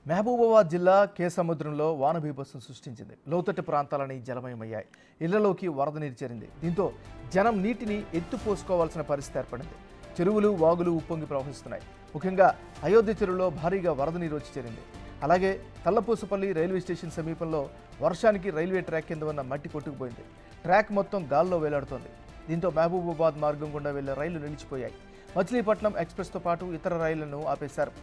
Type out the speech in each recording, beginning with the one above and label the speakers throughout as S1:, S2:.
S1: మహబూబాబాద్ జిల్లా కేసముద్రంలో వాన బీభత్సం సృష్టించింది. లోతట్టు ప్రాంతాలని జలమయమయ్యాయి. ఇళ్లలోకి వరద నీరు చేరింది. దీంతో జనం నీటిని ఎత్తుపోసుకోవాల్సిన పరిస్థితి ఏర్పడింది. చెరువులు, వాగులు ఉప్పొంగి ప్రవహిస్తున్నాయి. ముఖ్యంగా అయోధ్య చెరువులో భారీగా వరద నీరు వచ్చి చేరింది. అలాగే తల్లపూసపల్లి రైల్వే స్టేషన్ సమీపంలో వర్షానికి రైల్వే ట్రాక్ కింద ఉన్న మట్టి కొట్టుకుపోయింది. ట్రాక్ మొత్తం గాల్లో వేలాడుతోంది. దీంతో మహబూబాబాద్ మార్గం గుండా వెళ్లే రైళ్లు నిలిచిపోయాయి. మచిలీపట్నం ఎక్స్ప్రెస్తో పాటు ఇతర రైళ్లను ఆపేశారు.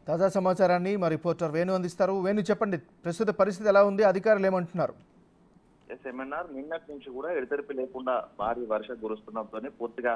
S1: తాజా సమాచారాన్ని మా రిపోర్టర్ వేణు అందిస్తారు. వేణు, చెప్పండి, ప్రస్తుత పరిస్థితి ఎలా ఉంది? అధికారులు ఏమంటున్నారు?
S2: ఎస్ఎంఎన్ఆర్ నిన్నటి నుంచి కూడా ఎడతెరిపి లేకుండా భారీ వర్షం కురుస్తుండటంతో పూర్తిగా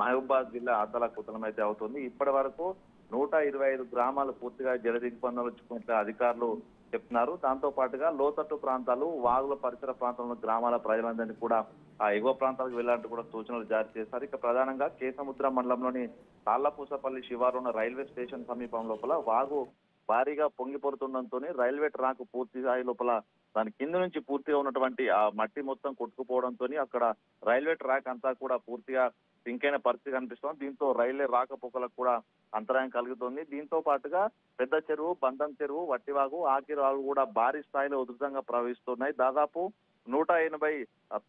S2: మహబూబాబాద్ జిల్లా అతలాకుతలం అయితే అవుతుంది. ఇప్పటి వరకు 125 గ్రామాలు పూర్తిగా జల దిగ్బంధంలో వచ్చినట్లు అధికారులు చెప్తున్నారు. దాంతో పాటుగా లోతట్టు ప్రాంతాలు, వాగుల పరిసర ప్రాంతంలో గ్రామాల ప్రజలందరినీ కూడా ఆ ఎగువ ప్రాంతాలకు వెళ్లాలంటూ కూడా సూచనలు జారీ చేశారు. ఇక ప్రధానంగా కేసముద్రం మండలంలోని తాళ్లపూసపల్లి శివారు ఉన్న రైల్వే స్టేషన్ సమీపం లోపల వాగు భారీగా పొంగిపడుతుండటంతో రైల్వే ట్రాక్ పూర్తి స్థాయి లోపల దాని కింద నుంచి పూర్తిగా ఉన్నటువంటి ఆ మట్టి మొత్తం కొట్టుకుపోవడంతో అక్కడ రైల్వే ట్రాక్ అంతా కూడా పూర్తిగా సింకైన పరిస్థితి కనిపిస్తోంది. దీంతో రైల్వే రాకపోకలకు కూడా అంతరాయం కలుగుతోంది. దీంతో పాటుగా పెద్ద చెరువు, బంధం చెరువు, వట్టివాగు, ఆకివాగు కూడా భారీ స్థాయిలో ఉధృతంగా ప్రవహిస్తున్నాయి. దాదాపు 180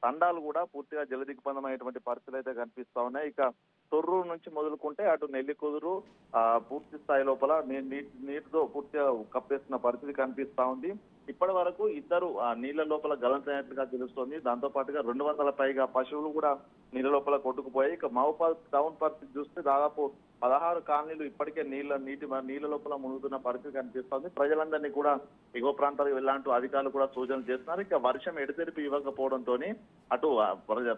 S2: తండాలు కూడా పూర్తిగా జల దిగ్బంధమైనటువంటి పరిస్థితులు అయితే కనిపిస్తా ఉన్నాయి. ఇక తొర్రూరు నుంచి మొదలుకుంటే అటు నెల్లికుదురు పూర్తి స్థాయి లోపల నీటితో పూర్తిగా కప్పేస్తున్న పరిస్థితి కనిపిస్తా ఉంది. ఇప్పటి వరకు ఇద్దరు నీళ్ల లోపల గలంతైనట్లుగా తెలుస్తోంది. దాంతో పాటుగా 200 పైగా పశువులు కూడా నీళ్ళ లోపల కొట్టుకుపోయాయి. ఇక మహబూబాబాద్ టౌన్ పరిస్థితి చూస్తే దాదాపు 16 కాలనీలు ఇప్పటికే నీళ్ళ లోపల మునుగుతున్న పరిస్థితి కనిపిస్తోంది. ప్రజలందరినీ కూడా ఎగువ ప్రాంతాలకు వెళ్ళాలంటూ అధికారులు కూడా సూచనలు చేస్తున్నారు. ఇక వర్షం ఎడతెరిపి ఇవ్వకపోవడంతో అటు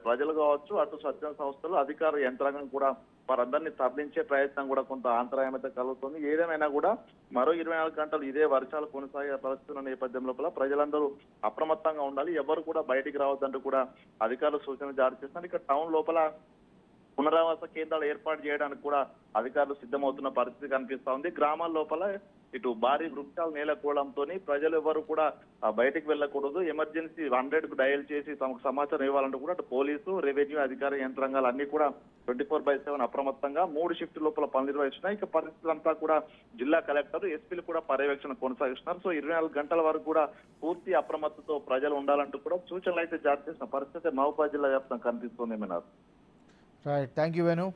S2: ప్రజలు కావచ్చు, అటు స్వచ్ఛంద సంస్థలు, అధికార యంత్రాంగం కూడా వారందరినీ తరలించే ప్రయత్నం కూడా కొంత అంతరాయం అయితే కలుగుతుంది. ఏదేమైనా కూడా మరో 24 గంటలు ఇదే వర్షాలు కొనసాగే పరిస్థితుల నేపథ్యం లోపల ప్రజలందరూ అప్రమత్తంగా ఉండాలి. ఎవరు కూడా బయటికి రావద్దంటూ కూడా అధికారులు సూచనలు జారీ చేస్తున్నారు. ఇక టౌన్ లోపల పునరావాస కేంద్రాలు ఏర్పాటు చేయడానికి కూడా అధికారులు సిద్ధమవుతున్న పరిస్థితి కనిపిస్తా ఉంది. గ్రామాల లోపల ఇటు భారీ వృక్షాలు నేలకూడంతో ప్రజలు ఎవరు కూడా బయటకు వెళ్ళకూడదు. ఎమర్జెన్సీ 100కు డయల్ చేసి తమకు సమాచారం ఇవ్వాలంటూ కూడా అటు పోలీసు, రెవెన్యూ అధికార యంత్రాంగాలు అన్ని కూడా 24/7 అప్రమత్తంగా 3 షిఫ్ట్ లోపల పనులు నిర్వహిస్తున్నాయి. ఇక పరిస్థితులంతా కూడా జిల్లా కలెక్టర్, ఎస్పీలు కూడా పర్యవేక్షణ కొనసాగిస్తున్నారు. సో 24 గంటల వరకు కూడా పూర్తి అప్రమత్తతో ప్రజలు ఉండాలంటూ కూడా సూచనలు అయితే జారీ చేసిన పరిస్థితి మహబూబాబాద్ జిల్లా వ్యాప్తంగా కనిపిస్తుంది. ఏమన్నారు?
S1: Right, thank you Venu.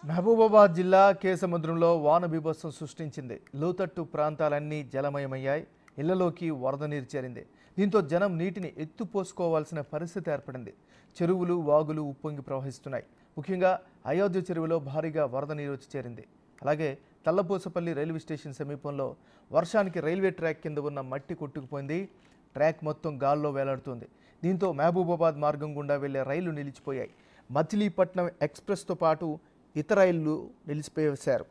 S1: Mahabubabad జిల్లా కేసముద్రంలో వాన బీభత్సం సృష్టించింది. లోతట్టు ప్రాంతాలన్నీ జలమయమయ్యాయి. ఇళ్లలోకి వరద నీరు చేరింది. దీంతో జనం నీటిని ఎత్తుపోసుకోవాల్సిన పరిస్థితి ఏర్పడింది. చెరువులు, వాగులు ఉప్పొంగి ప్రవహిస్తున్నాయి. ముఖ్యంగా అయోధ్య చెరువులో భారీగా వరద నీరు వచ్చి చేరింది. అలాగే తల్లపూసపల్లి రైల్వే స్టేషన్ సమీపంలో వర్షానికి రైల్వే ట్రాక్ కింద ఉన్న మట్టి కొట్టుకుపోయింది. ట్రాక్ మొత్తం గాల్లో వేలాడుతుంది. దీంతో మహబూబాబాద్ మార్గం గుండా వెళ్లే రైళ్లు నిలిచిపోయాయి. మచిలీపట్నం ఎక్స్ప్రెస్తో పాటు ఇతర రైళ్లు నిలిచిపోయేశారు.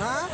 S3: हाँ